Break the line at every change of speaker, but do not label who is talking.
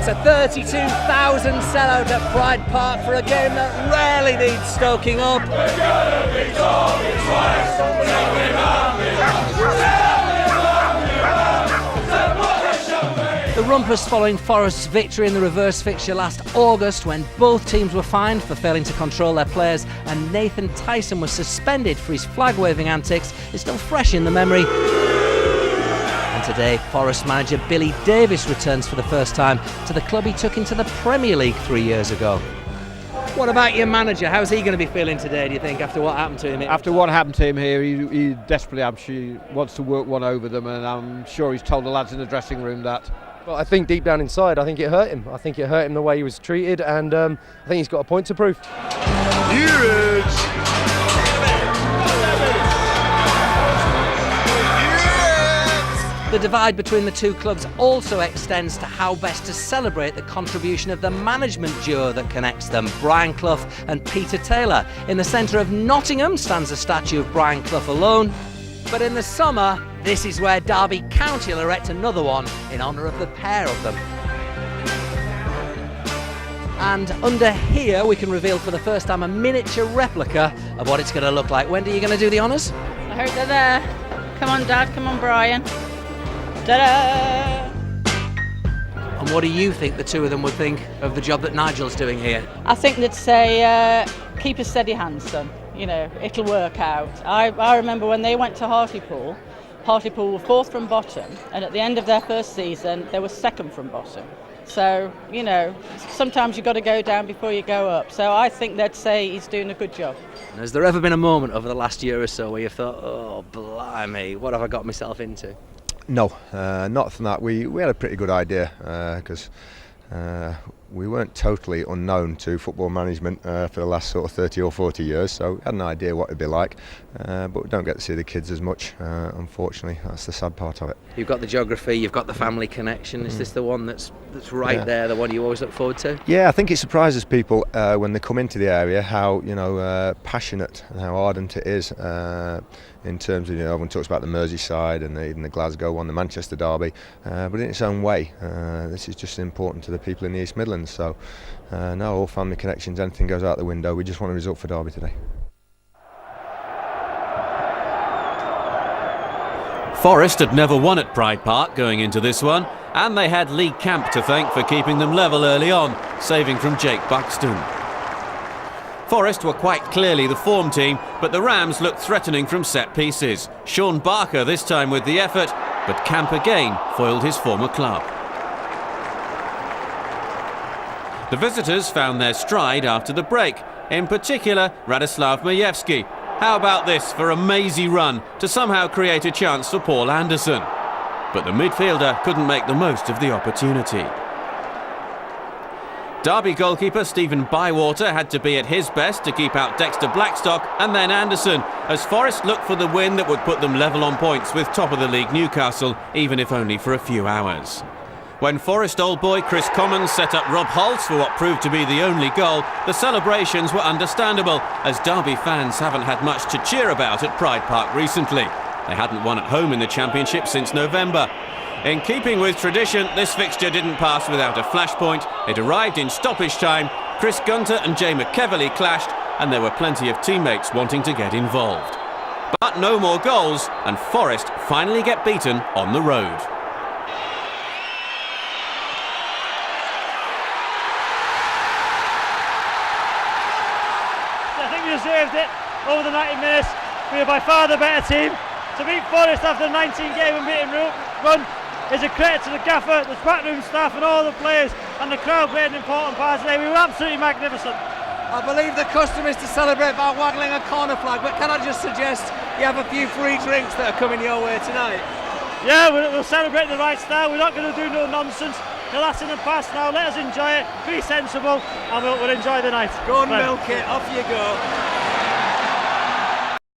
It's a 32,000 sellout at Pride Park for a game that rarely needs stoking up. The rumpus following Forest's victory in the reverse fixture last August, when both teams were fined for failing to control their players and Nathan Tyson was suspended for his flag-waving antics, is still fresh in the memory. And today, Forest manager Billy Davies returns for the first time to the club he took into the Premier League 3 years ago. What about your manager? How's he going to be feeling today, do you think, after what happened to him?
After what happened to him here, he desperately, I'm sure, he wants to work one over them, and I'm sure he's told the lads in the dressing room that.
Well, I think deep down inside, I think it hurt him. I think it hurt him the way he was treated, and I think he's got a point to prove.
The divide between the two clubs also extends to how best to celebrate the contribution of the management duo that connects them, Brian Clough and Peter Taylor. In the centre of Nottingham stands a statue of Brian Clough alone. But in the summer, this is where Derby County will erect another one in honour of the pair of them. And under here, we can reveal for the first time a miniature replica of what it's going to look like. Wendy, are you going to do the honours?
I hope they're there. Come on, Dad. Come on, Brian. Ta-da!
And what do you think the two of them would think of the job that Nigel's doing here?
I think they'd say, keep a steady hand, son. You know, it'll work out. I remember when they went to Hartlepool were fourth from bottom, and at the end of their first season, they were second from bottom. So, you know, sometimes you've got to go down before you go up. So I think they'd say he's doing a good job.
Has there ever been a moment over the last year or so where you've thought, oh, blimey, what have I got myself into?
No, not from that. We had a pretty good idea because we weren't totally unknown to football management for the last sort of 30 or 40 years, so we had an idea what it'd be like, but we don't get to see the kids as much, unfortunately. That's the sad part of it.
You've got the geography, you've got the family connection. Is this the one that's right there, the one you always look forward to?
Yeah, I think it surprises people when they come into the area how passionate and how ardent it is in terms of, everyone talks about the Merseyside and even the Glasgow one, the Manchester derby, but in its own way. This is just important to the people in the East Midlands. So no, all family connections, anything goes out the window. We just want a result for Derby today.
Forest had never won at Pride Park going into this one, and they had Lee Camp to thank for keeping them level early on, saving from Jake Buxton. Forest were quite clearly the form team, but the Rams looked threatening from set pieces. Sean Barker this time with the effort, but Camp again foiled his former club. The visitors found their stride after the break, in particular Radoslav Majewski. How about this for a mazy run to somehow create a chance for Paul Anderson? But the midfielder couldn't make the most of the opportunity. Derby goalkeeper Stephen Bywater had to be at his best to keep out Dexter Blackstock and then Anderson, as Forest looked for the win that would put them level on points with top of the league Newcastle, even if only for a few hours. When Forest old boy Chris Commons set up Rob Holtz for what proved to be the only goal, the celebrations were understandable, as Derby fans haven't had much to cheer about at Pride Park recently. They hadn't won at home in the Championship since November. In keeping with tradition, this fixture didn't pass without a flashpoint. It arrived in stoppage time. Chris Gunter and Jay McKeverley clashed, and there were plenty of teammates wanting to get involved. But no more goals, and Forest finally get beaten on the road.
I think we deserved it over the 90 minutes. We were by far the better team. To beat Forest after a 19-game unbeaten run is a credit to the gaffer, the backroom staff and all the players, and the crowd played an important part today. We were absolutely magnificent.
I believe the custom is to celebrate by waggling a corner flag, but can I just suggest you have a few free drinks that are coming your way tonight?
Yeah, we'll celebrate the right style. We're not going to do no nonsense. That's in the past now. Let us enjoy it, be sensible, and we'll enjoy the night.
Go and milk it, off you go.